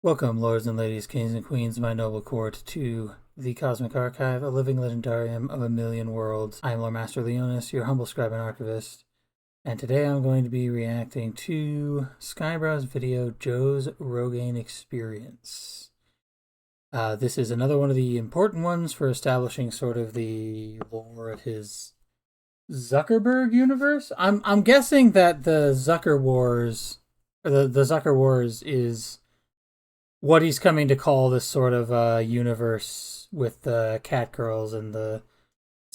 Welcome, lords and ladies, kings and queens, my noble court, to the Cosmic Archive, a living legendarium of a million worlds. I am Lord Master Leonis, your humble scribe and archivist, and today I'm going to be reacting to Skyebrows' video, Joe's Rogaine Experience. This is another one of the important ones for establishing sort of the lore of his Zuckerberg universe. I'm guessing that the Zucker Wars, or the Zucker Wars is what he's coming to call this sort of universe with the cat girls and the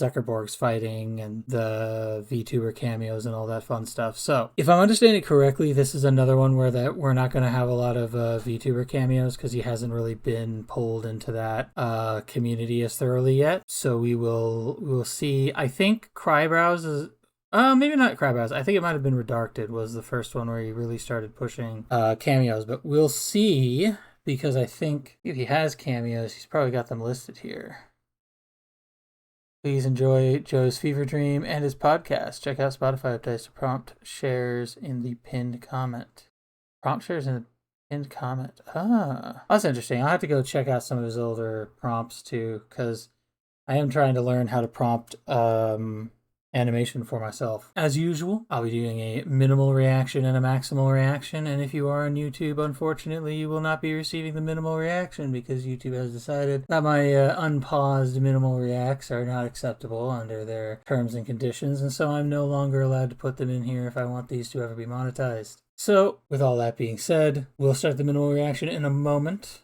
Zuckerbergs fighting and the VTuber cameos and all that fun stuff. So, if I'm understanding it correctly, this is another one where that we're not going to have a lot of VTuber cameos because he hasn't really been pulled into that community as thoroughly yet. So we'll see. I think Skyebrows is maybe not Skyebrows. I think it might have been Redacted was the first one where he really started pushing cameos, but we'll see, because I think if he has cameos, he's probably got them listed here. Please enjoy Joe's fever dream and his podcast. Check out Spotify updates to prompt shares in the pinned comment. Prompt shares in the pinned comment. That's interesting. I'll have to go check out some of his older prompts too, because I am trying to learn how to prompt animation for myself. As usual, I'll be doing a minimal reaction and a maximal reaction, and if you are on YouTube, unfortunately, you will not be receiving the minimal reaction because YouTube has decided that my unpaused minimal reacts are not acceptable under their terms and conditions, and so I'm no longer allowed to put them in here if I want these to ever be monetized. So, with all that being said, we'll start the minimal reaction in a moment.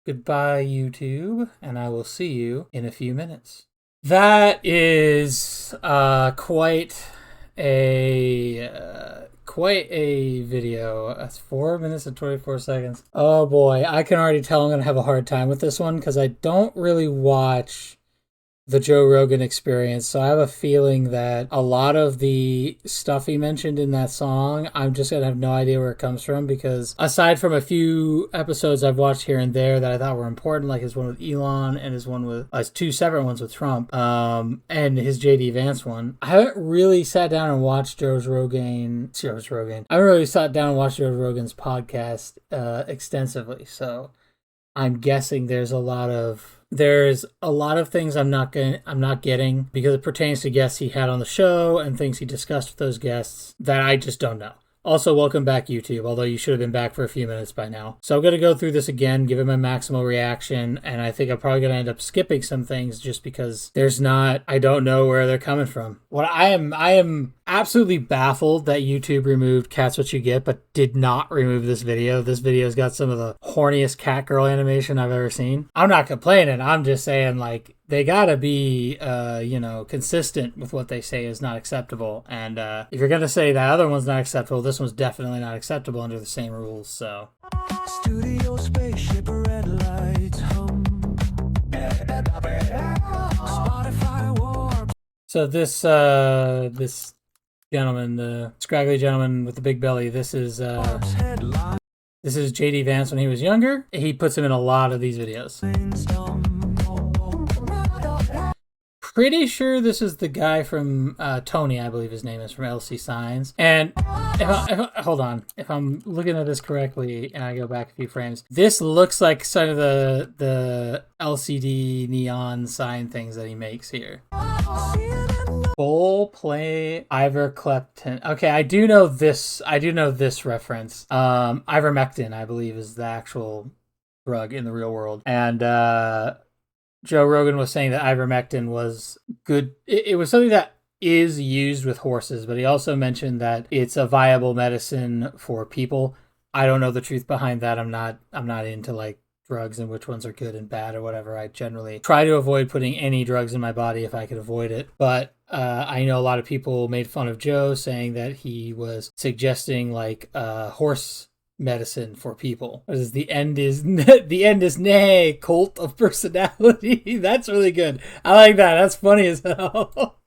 Goodbye, YouTube, and I will see you in a few minutes. That is quite a video. That's 4 minutes and 24 seconds. Oh boy, I can already tell I'm gonna have a hard time with this one because I don't really watch the Joe Rogan Experience, so I have a feeling that a lot of the stuff he mentioned in that song, I'm just gonna have no idea where it comes from, because aside from a few episodes I've watched here and there that I thought were important, like his one with Elon and his one with two separate ones with Trump, and his JD Vance one, I haven't really sat down and watched Joe Rogan. I haven't really sat down and watched Joe Rogan's podcast extensively, so I'm guessing there's a lot of things I'm not getting because it pertains to guests he had on the show and things he discussed with those guests that I just don't know. Also, welcome back, YouTube, although you should have been back for a few minutes by now. So I'm going to go through this again, give it my maximal reaction, and I think I'm probably going to end up skipping some things just because I don't know where they're coming from. I am absolutely baffled that YouTube removed Cat's What You Get, but did not remove this video. This video's got some of the horniest cat girl animation I've ever seen. I'm not complaining. I'm just saying, like, they gotta be, consistent with what they say is not acceptable. And if you're gonna say that other one's not acceptable, this one's definitely not acceptable under the same rules. So. Studio spaceship, red lights hum. Spotify warp. So this gentleman, the scraggly gentleman with the big belly, this is JD Vance when he was younger. He puts him in a lot of these videos. Pretty sure this is the guy from Tony, I believe his name is, from LC Signs. And hold on, if I'm looking at this correctly and I go back a few frames, this looks like sort of the LCD neon sign things that he makes here. Full play ivermectin. Okay, I do know this reference. Ivermectin, I believe, is the actual drug in the real world. And Joe Rogan was saying that ivermectin was good. It was something that is used with horses, but he also mentioned that it's a viable medicine for people. I don't know the truth behind that. I'm not into like drugs and which ones are good and bad or whatever. I generally try to avoid putting any drugs in my body if I could avoid it. But I know a lot of people made fun of Joe, saying that he was suggesting like horse medicine for people. The end is nay, cult of personality. That's really good. I like that. That's funny as hell.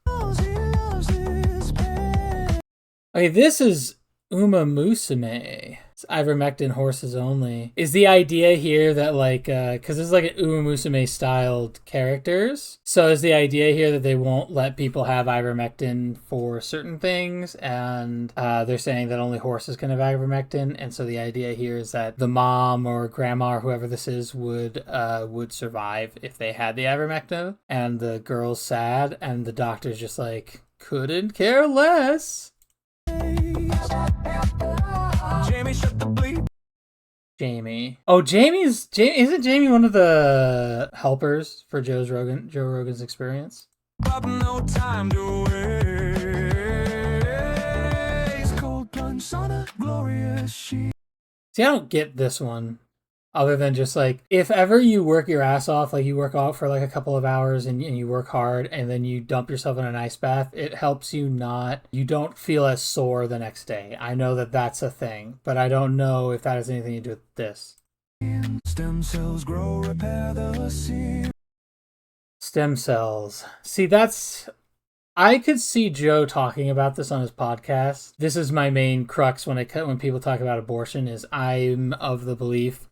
Okay, this is Uma Musume. Ivermectin horses only. Is the idea here that like, because it's like an Uma Musume styled characters, so is the idea here that they won't let people have ivermectin for certain things, and they're saying that only horses can have ivermectin, and so the idea here is that the mom or grandma or whoever this is would survive if they had the ivermectin, and the girl's sad, and the doctor's just like, couldn't care less. Jamie, shut the bleep. Jamie. Oh, isn't Jamie one of the helpers for Joe Rogan's Experience? No time to waste. Cold plunge on a glorious sheet. See, I don't get this one. Other than just like, if ever you work your ass off, like you work out for like a couple of hours and you work hard and then you dump yourself in an ice bath, it helps you you don't feel as sore the next day. I know that that's a thing, but I don't know if that has anything to do with this. Stem cells grow, repair the seam. Stem cells. See, I could see Joe talking about this on his podcast. This is my main crux when people talk about abortion, is I'm of the belief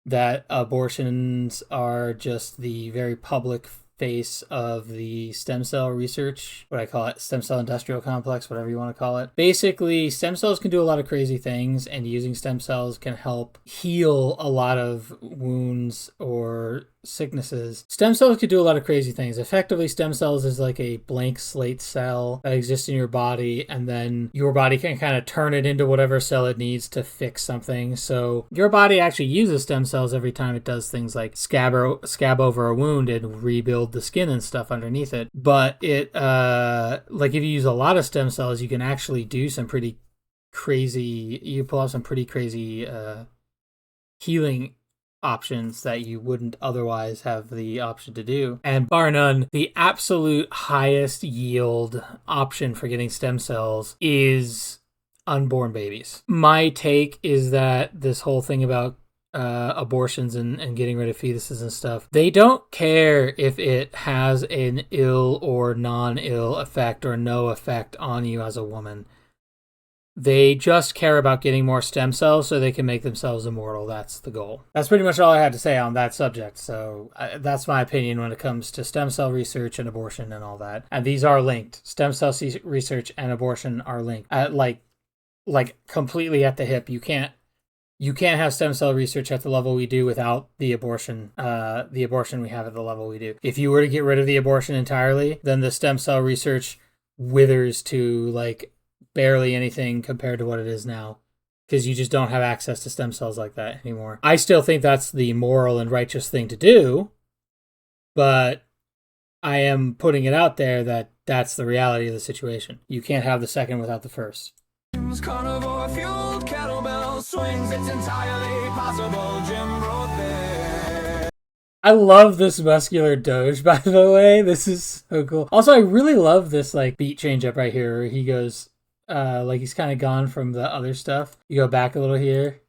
that abortions are just the very public face of the stem cell research, what I call it, stem cell industrial complex, whatever you want to call it. Basically, stem cells can do a lot of crazy things, and using stem cells can help heal a lot of wounds or sicknesses. Stem cells can do a lot of crazy things. Effectively, stem cells is like a blank slate cell that exists in your body, and then your body can kind of turn it into whatever cell it needs to fix something. So your body actually uses stem cells every time it does things like scab over a wound and rebuild the skin and stuff underneath it. But it like if you use a lot of stem cells, you can actually do some pretty crazy, you pull off some pretty crazy healing options that you wouldn't otherwise have the option to do. And bar none, the absolute highest yield option for getting stem cells is unborn babies. My take is that this whole thing about abortions and getting rid of fetuses and stuff, they don't care if it has an ill or non-ill effect or no effect on you as a woman. They just care about getting more stem cells so they can make themselves immortal. That's the goal. That's pretty much all I had to say on that subject. So that's my opinion when it comes to stem cell research and abortion and all that. And these are linked. Stem cell research and abortion are linked. Like completely at the hip. You can't have stem cell research at the level we do without the abortion we have at the level we do. If you were to get rid of the abortion entirely, then the stem cell research withers to like barely anything compared to what it is now, because you just don't have access to stem cells like that anymore. I still think that's the moral and righteous thing to do, but I am putting it out there that that's the reality of the situation. You can't have the second without the first. Carnivore fueled kettlebell swings, it's entirely possible. Jim wrote there. I love this muscular doge, by the way. This is so cool. Also, I really love this like beat change up right here where he goes like he's kind of gone from the other stuff. You go back a little here.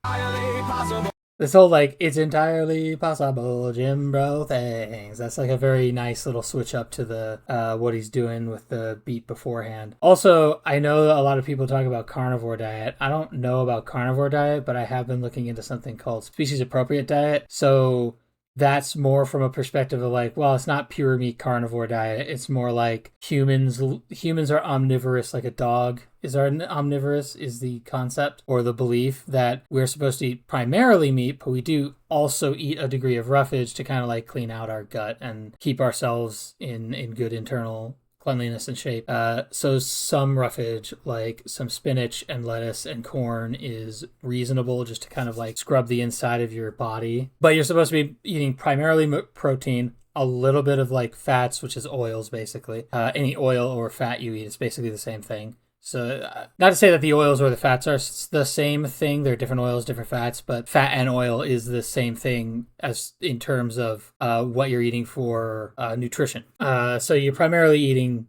This whole like, it's entirely possible, Jim Bro things. That's like a very nice little switch up to the what he's doing with the beat beforehand. Also, I know a lot of people talk about carnivore diet. I don't know about carnivore diet, but I have been looking into something called species appropriate diet. So that's more from a perspective of like, well, it's not pure meat carnivore diet. It's more like humans are omnivorous like a dog is omnivorous is the concept or the belief that we're supposed to eat primarily meat, but we do also eat a degree of roughage to kind of like clean out our gut and keep ourselves in good internal cleanliness and shape. So some roughage, like some spinach and lettuce and corn, is reasonable just to kind of like scrub the inside of your body. But you're supposed to be eating primarily protein, a little bit of like fats, which is oils basically. Any oil or fat you eat is basically the same thing. So not to say that the oils or the fats are the same thing. They're different oils, different fats, but fat and oil is the same thing as in terms of what you're eating for nutrition. So you're primarily eating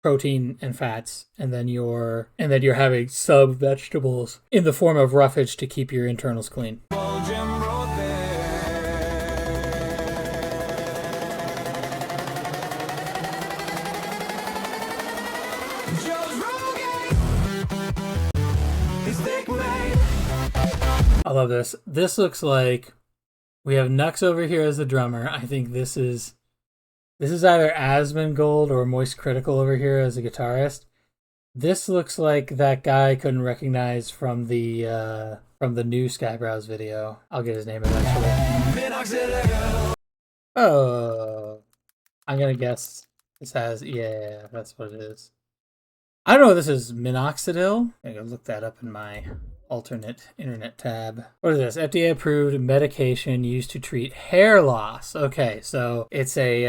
protein and fats, and then you're having some vegetables in the form of roughage to keep your internals clean. I love this. This looks like we have Nux over here as the drummer. I think this is either Asmongold or Moist Critical over here as a guitarist. This looks like that guy I couldn't recognize from the new Skyebrows video. I'll get his name eventually. Oh, I'm gonna guess this has, yeah, that's what it is. I don't know if this is minoxidil. I'm gonna look that up in my alternate internet tab. What is this? FDA approved medication used to treat hair loss. Okay, so it's a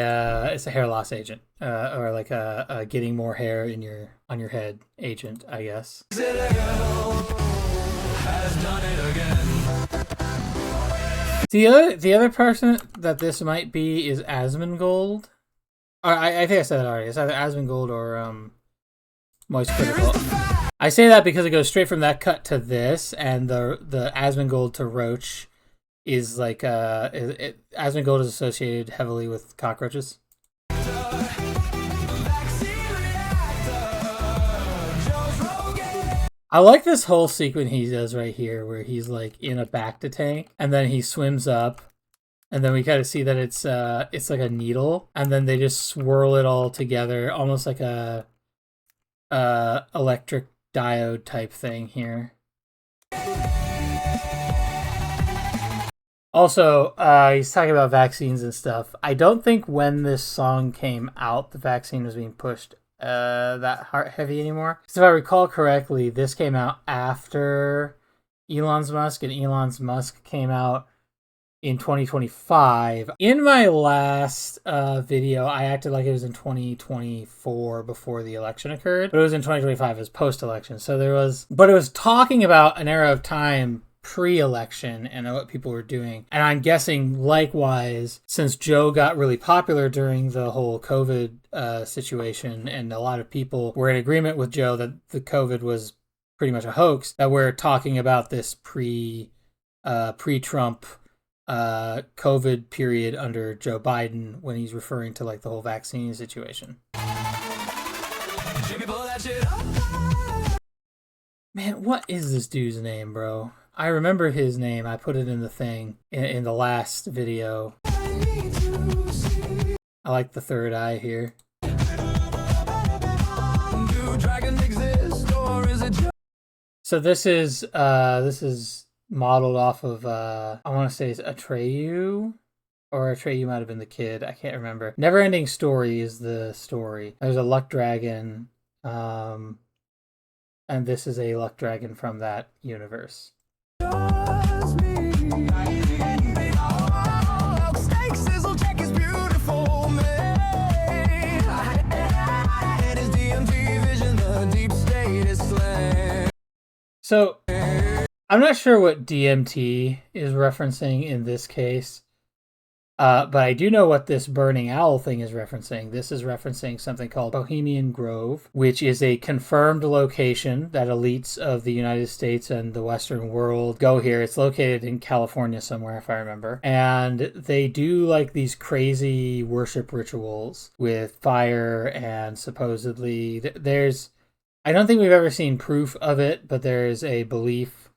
hair loss agent, or like a getting more hair in on your head agent, I guess. The other person that this might be is Asmongold. I think I said that already. It's either Asmongold or Moist Critical. I say that because it goes straight from that cut to this, and the Asmongold to Roach is like Asmongold is associated heavily with cockroaches. I like this whole sequence he does right here, where he's like in a Bacta tank, and then he swims up, and then we kind of see that it's like a needle, and then they just swirl it all together, almost like a electric diode type thing here. Also, he's talking about vaccines and stuff. I don't think when this song came out, the vaccine was being pushed that heavy anymore. So if I recall correctly, this came out after Elon Musk, and Elon Musk came out in 2025. In my last video, I acted like it was in 2024 before the election occurred, but it was in 2025 as post-election. So but it was talking about an era of time pre-election and what people were doing. And I'm guessing likewise, since Joe got really popular during the whole COVID situation, and a lot of people were in agreement with Joe that the COVID was pretty much a hoax, that we're talking about this pre-Trump COVID period under Joe Biden when he's referring to like the whole vaccine situation. Man, what is this dude's name, bro? I remember his name. I put it in the thing in the last video. I like the third eye here. So this is modeled off of I want to say it's Atreyu, or Atreyu might have been the kid. I can't remember. Neverending Story is the story. There's a luck dragon, and this is a luck dragon from that universe. So I'm not sure what DMT is referencing in this case, but I do know what this Burning Owl thing is referencing. This is referencing something called Bohemian Grove, which is a confirmed location that elites of the United States and the Western world go here. It's located in California somewhere, if I remember. And they do like these crazy worship rituals with fire, and supposedly I don't think we've ever seen proof of it, but there's a belief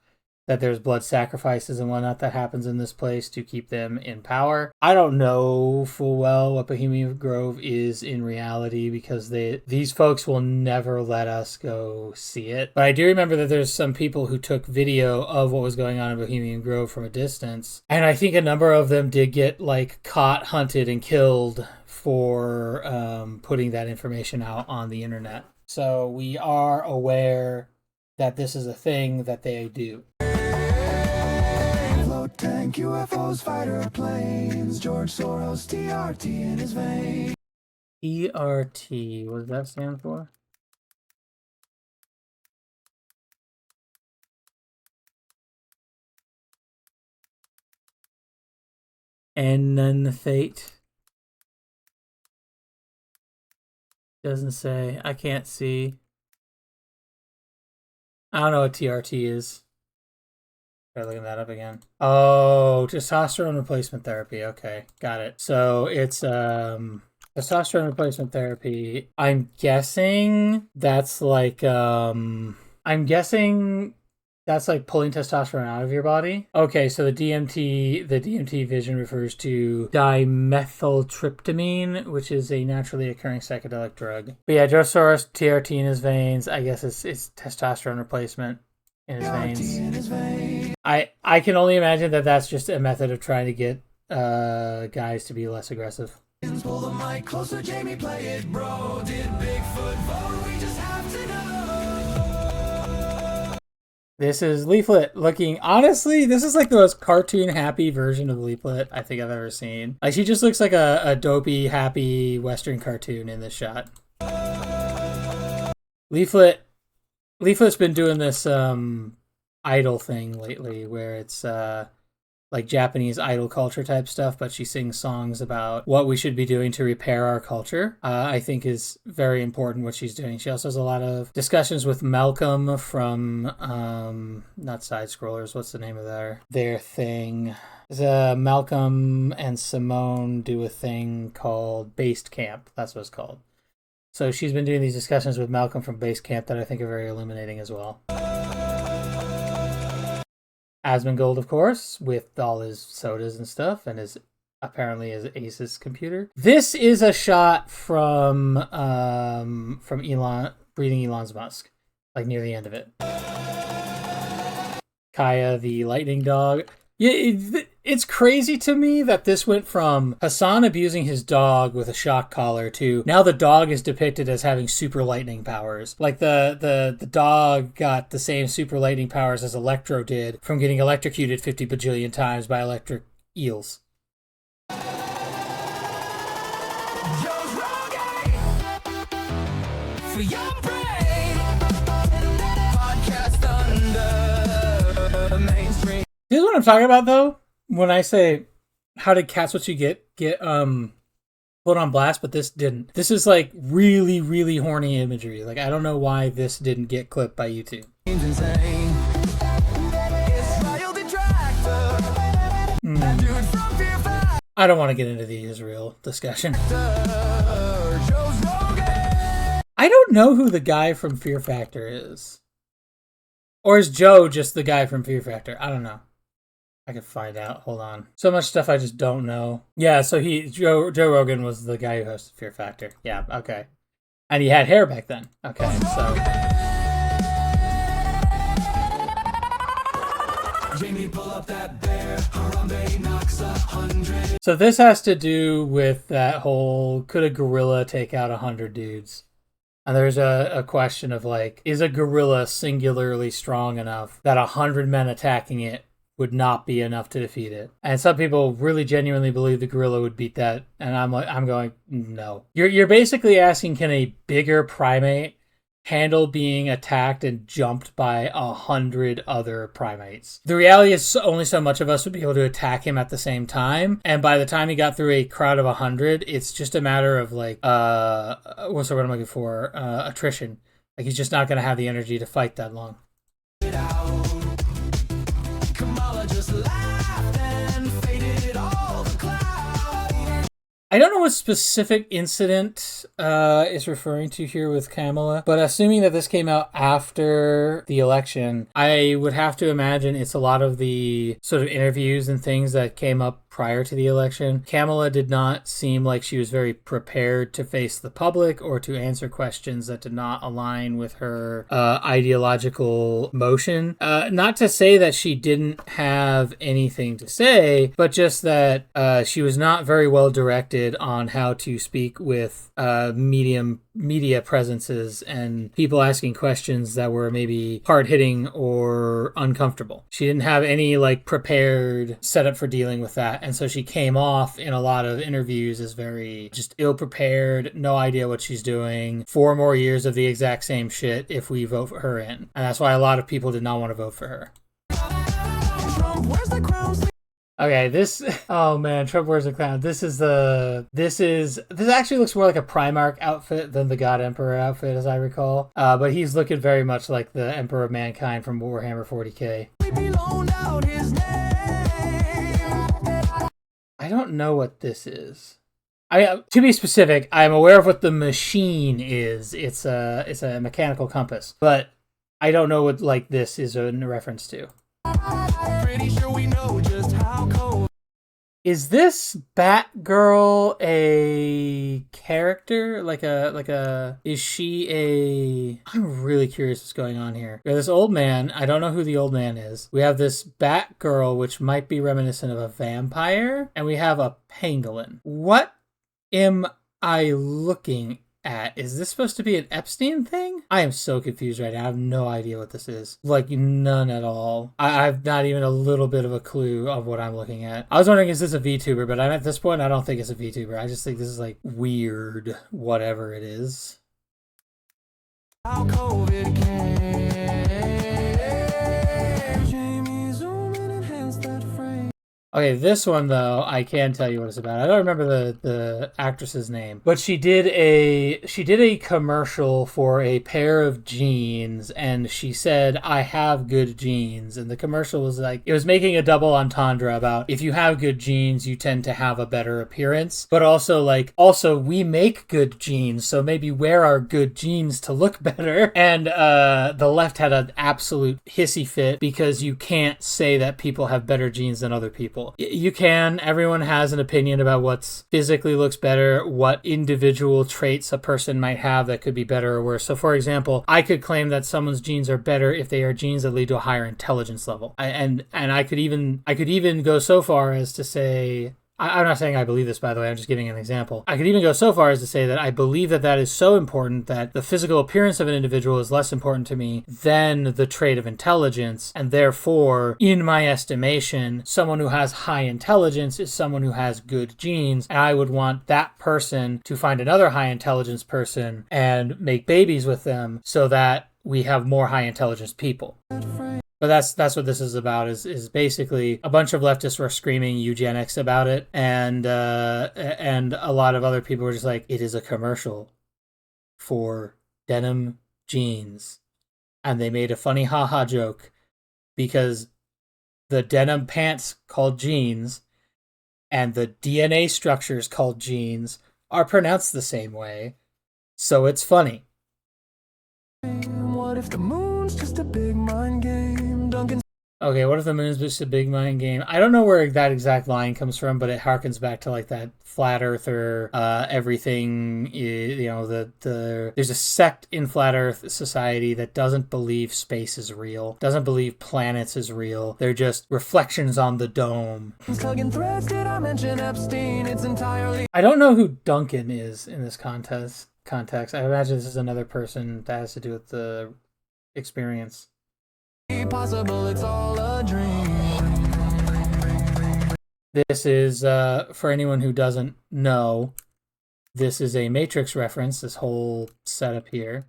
that there's blood sacrifices and whatnot that happens in this place to keep them in power. I don't know full well what Bohemian Grove is in reality, because these folks will never let us go see it. But I do remember that there's some people who took video of what was going on in Bohemian Grove from a distance, and I think a number of them did get like caught, hunted, and killed for putting that information out on the internet. So we are aware that this is a thing that they do. Float tank, UFOs, fighter planes, George Soros, TRT in his vein. TRT, what does that stand for? And then the fate. Doesn't say. I can't see. I don't know what TRT is. Try looking that up again. Oh, testosterone replacement therapy. Okay, got it. So it's testosterone replacement therapy. I'm guessing that's like I'm guessing That's like pulling testosterone out of your body. Okay, so the DMT vision refers to dimethyltryptamine, which is a naturally occurring psychedelic drug. But yeah, Joe Soros, TRT in his veins. I guess it's testosterone replacement in his veins. I can only imagine that that's just a method of trying to get guys to be less aggressive. Pull the mic closer, Jamie, play it, bro. Did Bigfoot vote? We just have to know. This is Leaflet looking, honestly, this is like the most cartoon happy version of Leaflet I think I've ever seen. Like, she just looks like a dopey, happy Western cartoon in this shot. Leaflet's been doing this idol thing lately where it's like Japanese idol culture type stuff, but she sings songs about what we should be doing to repair our culture. I think is very important what she's doing. She also has a lot of discussions with Malcolm from not Side Scrollers. What's the name of their thing? Malcolm and Simone do a thing called Based Camp. That's what it's called. So she's been doing these discussions with Malcolm from Base Camp that I think are very illuminating as well. Asmongold, of course, with all his sodas and stuff, and apparently his Asus computer. This is a shot from Elon breathing Elon's Musk, like near the end of it. Kaya, the lightning dog. Yeah, it's crazy to me that this went from Hassan abusing his dog with a shock collar to now the dog is depicted as having super lightning powers. Like the dog got the same super lightning powers as Electro did from getting electrocuted 50 bajillion times by electric eels. Joe's rogaine for your brain. Podcast under mainstream. This is what I'm talking about, though. When I say, how did Cats What You Get put on blast, but this didn't. This is like really, really horny imagery. Like, I don't know why this didn't get clipped by YouTube. I don't want to get into the Israel discussion. I don't know who the guy from Fear Factor is. Or is Joe just the guy from Fear Factor? I don't know. I could find out. Hold on. So much stuff I just don't know. Yeah, so Joe Rogan was the guy who hosted Fear Factor. Yeah, okay. And he had hair back then. Okay, so. Jamie, pull up that bear. Harambe knocks 100. So this has to do with that whole, could a gorilla take out 100 dudes? And there's a question of like, is a gorilla singularly strong enough that 100 men attacking it would not be enough to defeat it? And some people really genuinely believe the gorilla would beat that. And I'm going, no. You're basically asking, can a bigger primate handle being attacked and jumped by 100 other primates? The reality is only so much of us would be able to attack him at the same time. And by the time he got through a crowd of 100, it's just a matter of like, what's the word I'm looking for? Attrition. Like, he's just not going to have the energy to fight that long. I don't know what specific incident is referring to here with Kamala, but assuming that this came out after the election, I would have to imagine it's a lot of the sort of interviews and things that came up prior to the election. Kamala did not seem like she was very prepared to face the public or to answer questions that did not align with her ideological motion. Not to say that she didn't have anything to say, but just that she was not very well directed on how to speak with media presences and people asking questions that were maybe hard-hitting or uncomfortable. She didn't have any like prepared setup for dealing with that, and so she came off in a lot of interviews as very just ill-prepared, no idea what she's doing, 4 more years of the exact same shit if we vote for her in. And that's why a lot of people did not want to vote for her. Okay, oh man, Trump wears a clown. This actually looks more like a Primarch outfit than the God Emperor outfit, as I recall. But he's looking very much like the Emperor of Mankind from Warhammer 40k. I don't know what this is. To be specific, I'm aware of what the machine is. It's a mechanical compass, but I don't know what like this is in reference to. Pretty sure we know just how cold. Is this Batgirl a character? Is she a... I'm really curious what's going on here. We have this old man. I don't know who the old man is. We have this Batgirl, which might be reminiscent of a vampire. And we have a pangolin. What am I looking at? Is this supposed to be an Epstein thing? I am so confused right now. I have no idea what this is. Like, none at all. I've not even a little bit of a clue of what I'm looking at. I was wondering, is this a VTuber? But at this point, I don't think it's a VTuber. I just think this is like weird, whatever it is. How COVID came. Okay, this one though, I can tell you what it's about. I don't remember the actress's name, but she did a commercial for a pair of jeans, and she said, "I have good genes." And the commercial was like, it was making a double entendre about if you have good genes, you tend to have a better appearance, but also we make good genes, so maybe wear our good genes to look better. And the left had an absolute hissy fit because you can't say that people have better genes than other people. You can. Everyone has an opinion about what physically looks better, what individual traits a person might have that could be better or worse. So, for example, I could claim that someone's genes are better if they are genes that lead to a higher intelligence level. And I could even go so far as to say... I'm not saying I believe this, by the way. I'm just giving an example. I could even go so far as to say that I believe that is so important that the physical appearance of an individual is less important to me than the trait of intelligence. And therefore, in my estimation, someone who has high intelligence is someone who has good genes. And I would want that person to find another high intelligence person and make babies with them so that we have more high intelligence people. But that's what this is about, is basically a bunch of leftists were screaming eugenics about it, and a lot of other people were just like, it is a commercial for denim jeans. And they made a funny haha joke because the denim pants called jeans and the DNA structures called genes are pronounced the same way. So it's funny. What if the moon's just a big mind game? Okay, what if the moon's just a big mind game? I don't know where that exact line comes from, but it harkens back to like that flat earther, everything, there's a sect in flat earth society that doesn't believe space is real, doesn't believe planets is real. They're just reflections on the dome. I don't know who Duncan is in this context. I imagine this is another person that has to do with the experience. Possible, it's all a dream. This is, for anyone who doesn't know, this is a Matrix reference. This whole setup here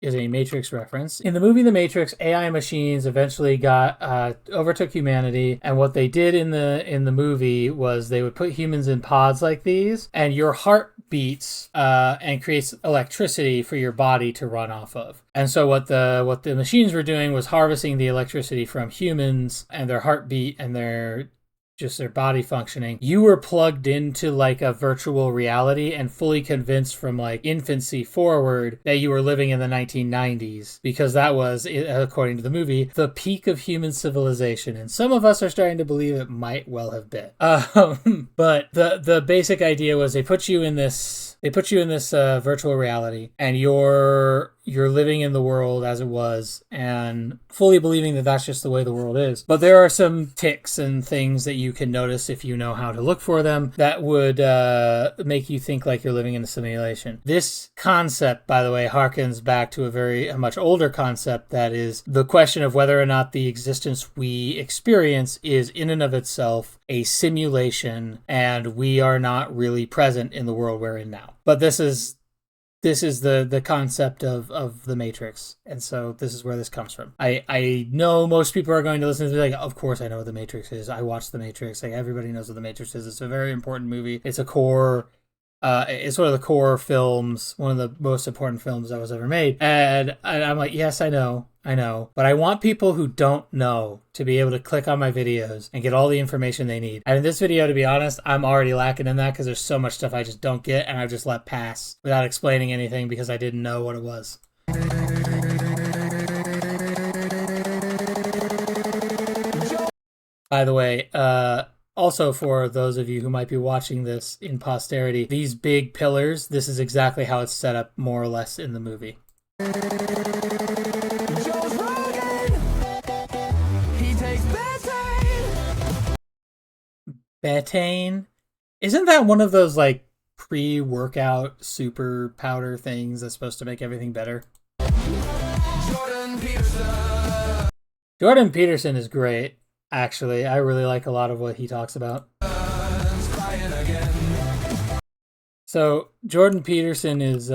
is a Matrix reference. In the movie The Matrix, AI machines eventually overtook humanity, and what they did in the movie was they would put humans in pods like these, and your heart beats and creates electricity for your body to run off of. And so what the machines were doing was harvesting the electricity from humans and their heartbeat and their body functioning. You were plugged into like a virtual reality and fully convinced from like infancy forward that you were living in the 1990s, because that was, according to the movie, the peak of human civilization. And some of us are starting to believe it might well have been. But the basic idea was they put you in this virtual reality, and you're living in the world as it was and fully believing that that's just the way the world is. But there are some tics and things that you can notice if you know how to look for them that would make you think like you're living in a simulation. This concept, by the way, harkens back to a much older concept, that is the question of whether or not the existence we experience is in and of itself a simulation and we are not really present in the world we're in now. But this is the concept of the Matrix, and so this is where this comes from. I know most people are going to listen to this like, of course I know what the Matrix is. I watched the Matrix. Like, everybody knows what the Matrix is. It's a very important movie. It's a core. It's one of the core films, one of the most important films that was ever made. And I'm like, yes, I know. But I want people who don't know to be able to click on my videos and get all the information they need. And in this video, to be honest, I'm already lacking in that because there's so much stuff I just don't get and I've just let pass without explaining anything because I didn't know what it was. By the way, also for those of you who might be watching this in posterity, these big pillars, this is exactly how it's set up more or less in the movie. Betaine? Isn't that one of those like pre-workout super powder things that's supposed to make everything better? Jordan Peterson is great, actually. I really like a lot of what he talks about. So Jordan Peterson is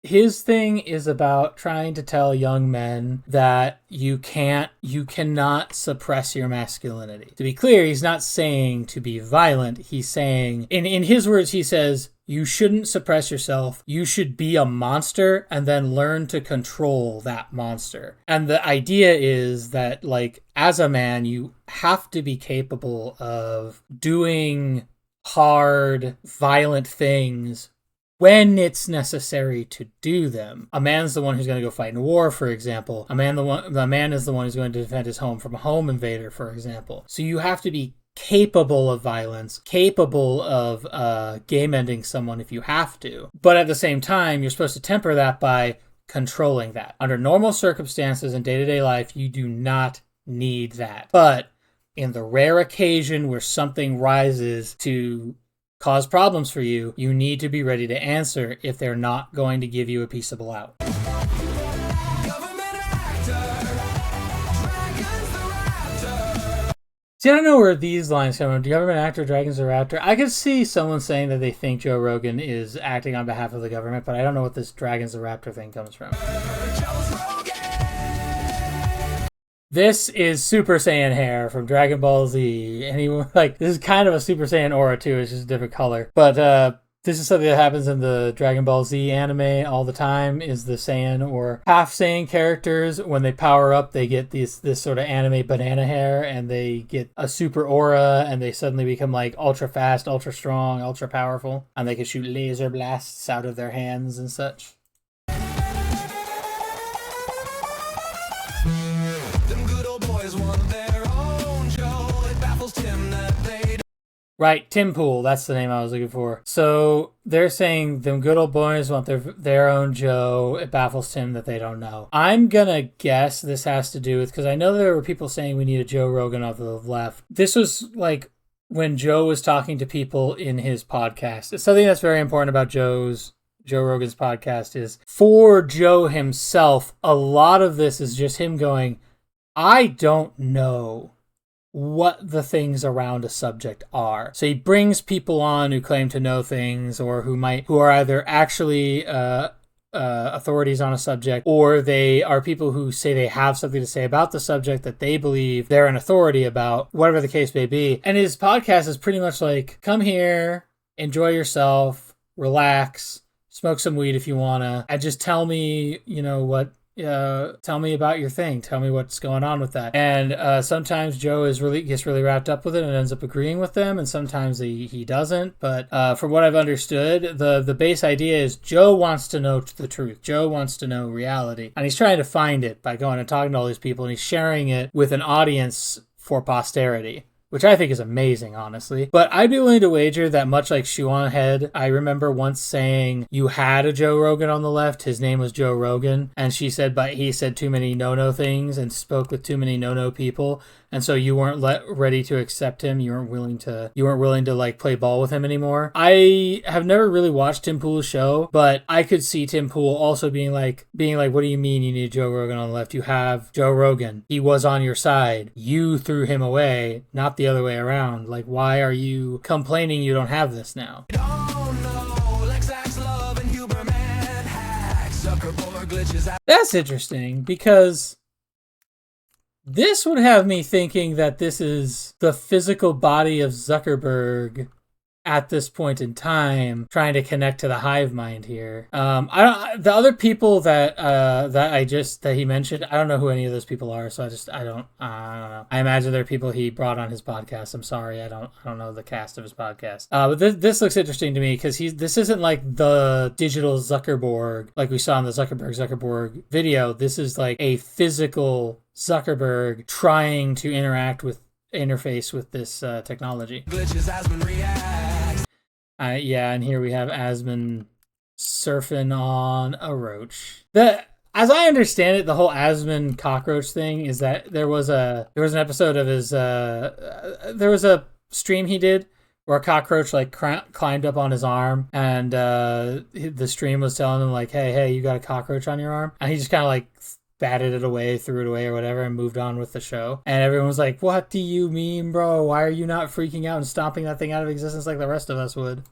his thing is about trying to tell young men that you cannot suppress your masculinity. To be clear, he's not saying to be violent. He's saying, in his words, he says, you shouldn't suppress yourself. You should be a monster and then learn to control that monster. And the idea is that, like, as a man, you have to be capable of doing hard, violent things when it's necessary to do them. A man's the one who's going to go fight in war, for example. The man is the one who's going to defend his home from a home invader, for example. So you have to be capable of violence, capable of game-ending someone if you have to. But at the same time, you're supposed to temper that by controlling that. Under normal circumstances in day-to-day life, you do not need that. But in the rare occasion where something rises to cause problems for you, you need to be ready to answer if they're not going to give you a peaceable out. See, I don't know where these lines come from. Do government actor, dragons, or raptor? I could see someone saying that they think Joe Rogan is acting on behalf of the government, but I don't know what this dragons, the raptor thing comes from. This is Super Saiyan hair from Dragon Ball Z. Anyone like this is kind of a Super Saiyan aura too. It's just a different color. But this is something that happens in the Dragon Ball Z anime all the time. Is the Saiyan or half Saiyan characters when they power up, they get this sort of anime banana hair, and they get a super aura, and they suddenly become like ultra fast, ultra strong, ultra powerful, and they can shoot laser blasts out of their hands and such. Right, Tim Pool, that's the name I was looking for. So they're saying them good old boys want their own Joe. It baffles Tim that they don't know. I'm gonna guess this has to do with, because I know there were people saying we need a Joe Rogan on the left. This was like when Joe was talking to people in his podcast. It's something that's very important about Joe Rogan's podcast is for Joe himself, a lot of this is just him going, I don't know what the things around a subject are. So he brings people on who claim to know things, or who are either actually authorities on a subject, or they are people who say they have something to say about the subject that they believe they're an authority about, whatever the case may be. And his podcast is pretty much like, come here, enjoy yourself, relax, smoke some weed if you wanna, and just tell me, tell me about your thing. Tell me what's going on with that. And sometimes Joe gets really wrapped up with it and ends up agreeing with them, and sometimes he doesn't. But from what I've understood, the base idea is Joe wants to know the truth. Joe wants to know reality, and he's trying to find it by going and talking to all these people, and he's sharing it with an audience for posterity, which I think is amazing, honestly. But I'd be willing to wager that, much like Shoe on Head, I remember once saying you had a Joe Rogan on the left, his name was Joe Rogan, and she said, but he said too many no-no things and spoke with too many no-no people, and so you weren't ready to accept him. You weren't willing to like play ball with him anymore. I have never really watched Tim Pool's show, but I could see Tim Pool also being like, what do you mean you need Joe Rogan on the left? You have Joe Rogan. He was on your side. You threw him away, not the other way around. Like, why are you complaining you don't have this now? That's interesting, because this would have me thinking that this is the physical body of Zuckerberg at this point in time trying to connect to the hive mind here. The other people that he mentioned, I don't know who any of those people are, so I don't know. I imagine they're people he brought on his podcast. I'm sorry, I don't know the cast of his podcast. But this looks interesting to me because this isn't like the digital Zuckerberg like we saw in the Zuckerberg video. This is like a physical Zuckerberg trying to interface with this technology. Glitches, Asmund reacts. And here we have Asmund surfing on a roach. As I understand it, the whole Asmund cockroach thing is that there was an episode of his there was a stream he did where a cockroach like climbed up on his arm, and the stream was telling him like, hey, you got a cockroach on your arm, and he just kind of like batted it away, threw it away or whatever, and moved on with the show. And everyone was like, what do you mean, bro? Why are you not freaking out and stomping that thing out of existence like the rest of us would?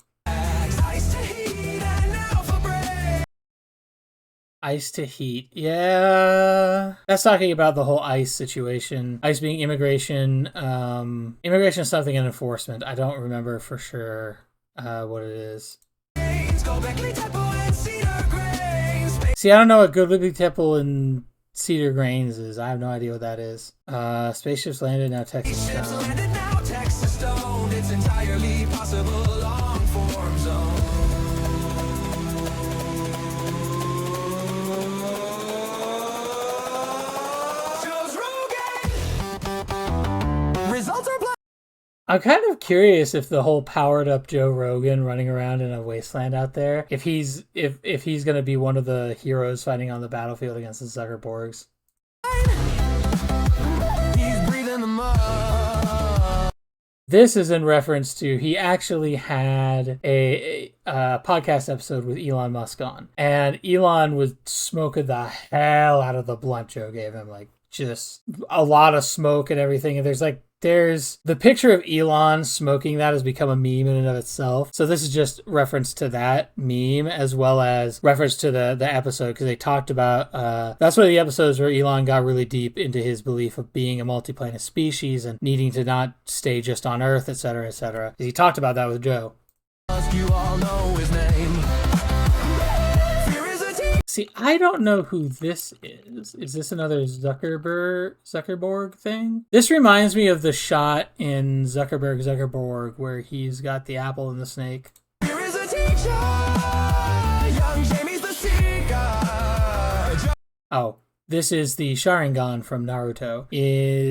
Ice to heat. Yeah. That's talking about the whole ICE situation. ICE being immigration. Immigration is something in enforcement. I don't remember for sure what it is. See, I don't know what Göbekli Tepe and Cedar Grains is. I have no idea what that is. Spaceships landed, now Texas Stone. It's entirely possible, long form zone. Results are I'm kind of curious if the whole powered up Joe Rogan running around in a wasteland out there, if he's going to be one of the heroes fighting on the battlefield against the Zuckerborgs. He's breathing them up. This is in reference to he actually had a podcast episode with Elon Musk on, and Elon was smoking the hell out of the blunt Joe gave him, like just a lot of smoke and everything. And there's the picture of Elon smoking that has become a meme in and of itself. So this is just reference to that meme as well as reference to the episode, because they talked about that's one of the episodes where Elon got really deep into his belief of being a multi-planet species and needing to not stay just on Earth, etc., etc. He talked about that with Joe. You all know his name. See, I don't know who this is. Is this another Zuckerberg thing? This reminds me of the shot in Zuckerberg where he's got the apple and the snake. Here is a teacher, young Jamie's the seeker. Oh, this is the Sharingan from Naruto.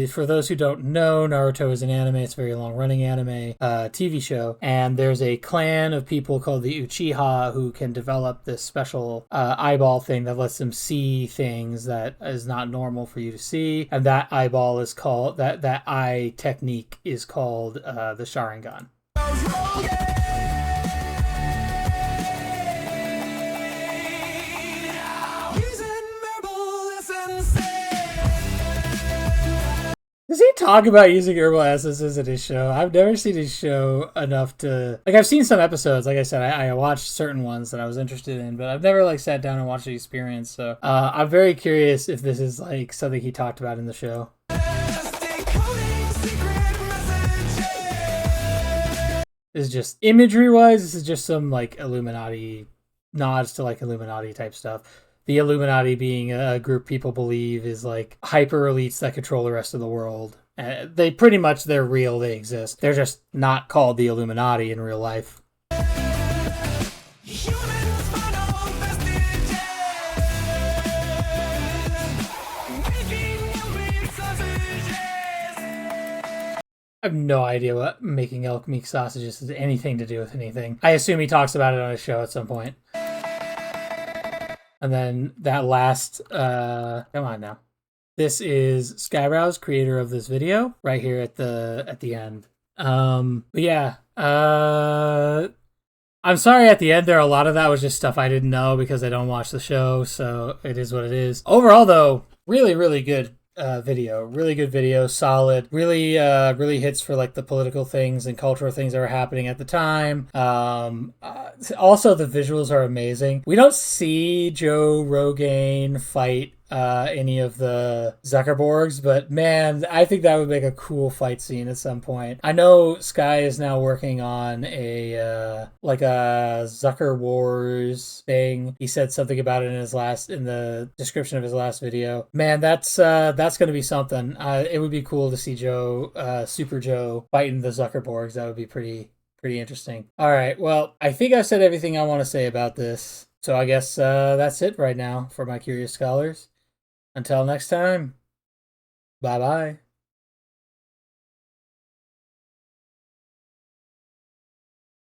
For those who don't know, Naruto is an anime. It's a very long-running anime TV show. And there's a clan of people called the Uchiha who can develop this special eyeball thing that lets them see things that is not normal for you to see. And that eyeball is called, that eye technique is called the Sharingan. Does he talk about using herbal essences in his show? I've never seen his show enough to... Like, I've seen some episodes. Like I said, I watched certain ones that I was interested in, but I've never, like, sat down and watched the experience. So I'm very curious if this is, like, something he talked about in the show. This is just... Imagery-wise, this is just some, like, Illuminati... Nods to, like, Illuminati type stuff. The Illuminati being a group people believe is like hyper elites that control the rest of the world. They pretty much, they're real, they exist. They're just not called the Illuminati in real life. I have no idea what making elk meat sausages has anything to do with anything. I assume he talks about it on his show at some point. And then that last, come on now. This is Skyebrows, creator of this video, right here at the end. But yeah, I'm sorry at the end there, a lot of that was just stuff I didn't know because I don't watch the show, so it is what it is. Overall though, really, really good really good video, solid, really hits for like the political things and cultural things that were happening at the time. Also the visuals are amazing. We don't see Joe Rogaine fight any of the Zuckerborgs, but man, I think that would make a cool fight scene at some point. I know Sky is now working on a like a Zucker Wars thing. He said something about it in the description of his last video. Man, that's going to be something. It would be cool to see Super Joe fighting the Zuckerborgs. That would be pretty interesting. All right, well, I think I've said everything I want to say about this. So I guess that's it right now for my Curious Scholars. Until next time, bye bye.